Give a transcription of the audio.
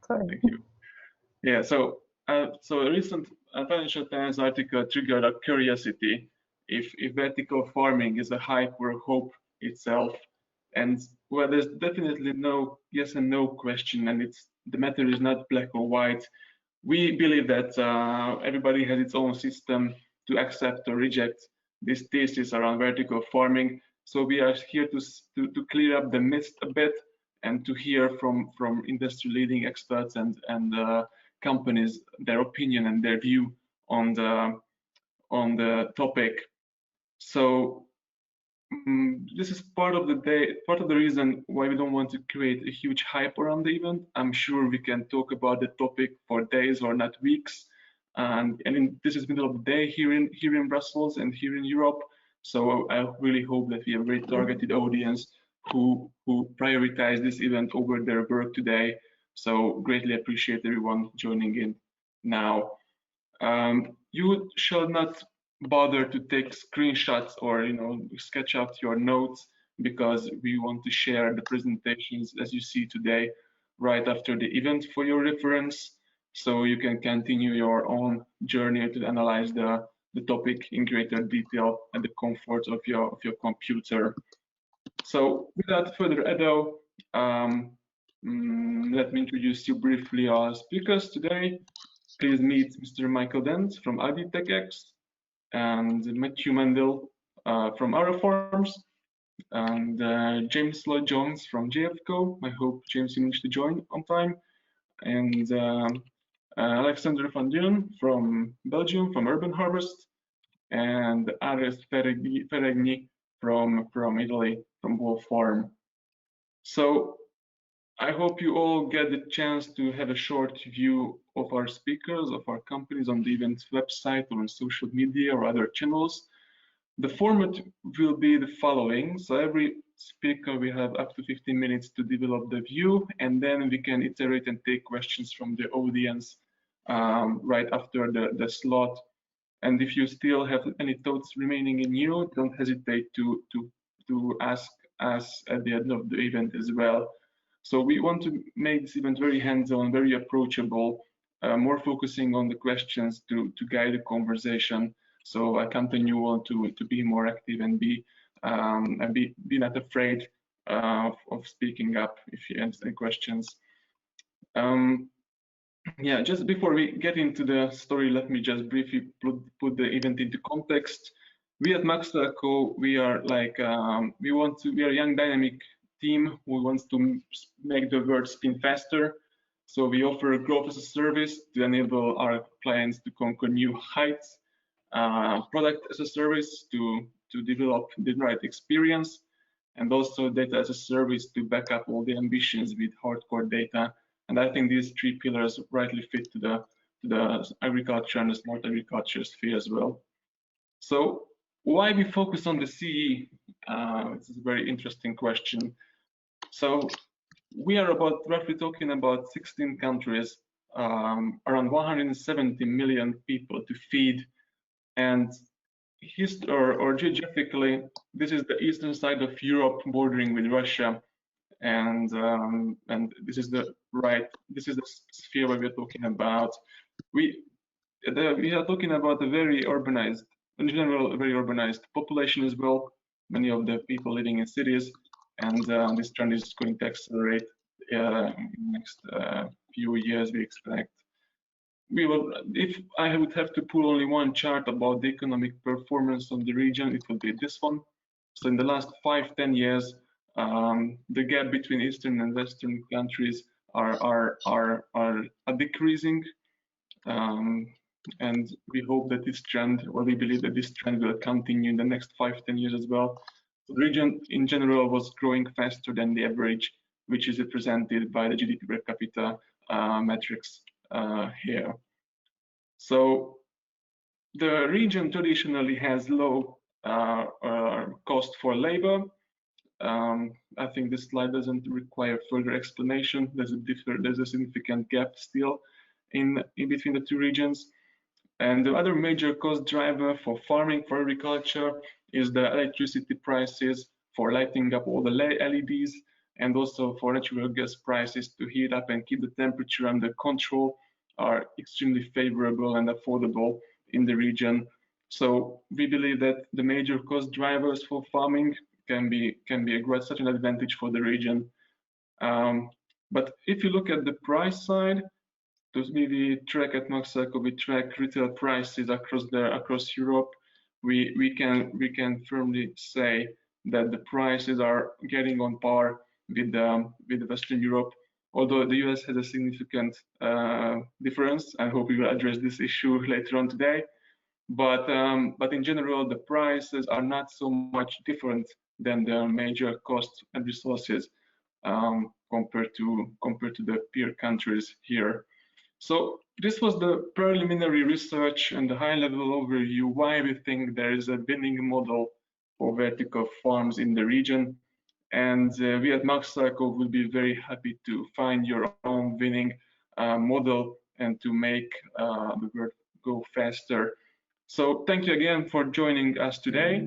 Thank you. Yeah, so a recent Financial Times article triggered a curiosity if vertical farming is a hype or a hope itself. And well, there's definitely no yes and no question, and the matter is not black or white. We believe that everybody has its own system to accept or reject this thesis around vertical farming. So we are here to clear up the myth a bit and to hear from industry leading experts and companies their opinion and their view on the topic. So this is part of the reason why we don't want to create a huge hype around the event. I'm sure we can talk about the topic for days or not weeks. And this is middle of the day here in Brussels and here in Europe. So I really hope that we have a very targeted audience who prioritize this event over their work today. So greatly appreciate everyone joining in now. You shall not bother to take screenshots or sketch out your notes, because we want to share the presentations as you see today right after the event for your reference, so you can continue your own journey to analyze the topic in greater detail at the comfort of your computer. So without further ado, let me introduce you briefly our speakers today. Please meet Mr. Michael Dent from IDTechX, and Matthew Mendel from Aeroforms, and James Lloyd Jones from JFCO. I hope James managed to join on time. And Alexander van Dunen from Belgium, from Urban Harvest, and Ares Ferregni from Italy, from Wolf Farm. So I hope you all get the chance to have a short view of our speakers, of our companies on the event's website or on social media or other channels. The format will be the following. So every speaker will have up to 15 minutes to develop the view, and then we can iterate and take questions from the audience right after the slot. And if you still have any thoughts remaining in you, don't hesitate to ask us at the end of the event as well. So we want to make this event very hands-on, very approachable, more focusing on the questions to guide the conversation. So I count you all to be more active and be not afraid of speaking up if you have any questions. Yeah, just before we get into the story, let me just briefly put the event into context. We at Maxellco, we are a young dynamic team who wants to make the world spin faster. So we offer growth as a service to enable our clients to conquer new heights, product as a service to develop the right experience, and also data as a service to back up all the ambitions with hardcore data. And I think these three pillars rightly fit to the agriculture and the smart agriculture sphere as well. So why we focus on the CEE? This is a very interesting question. So we are roughly talking about 16 countries, around 170 million people to feed, and geographically, this is the eastern side of Europe bordering with Russia, and this is the sphere where we're talking about. We are talking about a very urbanized, in general, a very urbanized population as well. Many of the people living in cities, and this trend is going to accelerate in the next few years, we expect. If I would have to pull only one chart about the economic performance of the region, it would be this one. So in the last 5-10 years, the gap between Eastern and Western countries are decreasing, and we hope that this trend, or we believe that this trend will continue in the next 5-10 years as well. So the region in general was growing faster than the average, which is represented by the GDP per capita metrics here. So the region traditionally has low cost for labor. I think this slide doesn't require further explanation. There's a significant gap still in between the two regions. And the other major cost driver for farming, for agriculture, is the electricity prices for lighting up all the LEDs and also for natural gas prices to heat up and keep the temperature under control are extremely favorable and affordable in the region. So we believe that the major cost drivers for farming can be such an advantage for the region. But if you look at the price side, we track at Maxellco, we track retail prices across Europe. We can firmly say that the prices are getting on par with Western Europe. Although the US has a significant difference, I hope we will address this issue later on today. But in general, the prices are not so much different than the major costs and resources compared to the peer countries here. So this was the preliminary research and the high-level overview why we think there is a winning model for vertical farms in the region. And we at Maxellco will be very happy to find your own winning model and to make the world go faster. So thank you again for joining us today.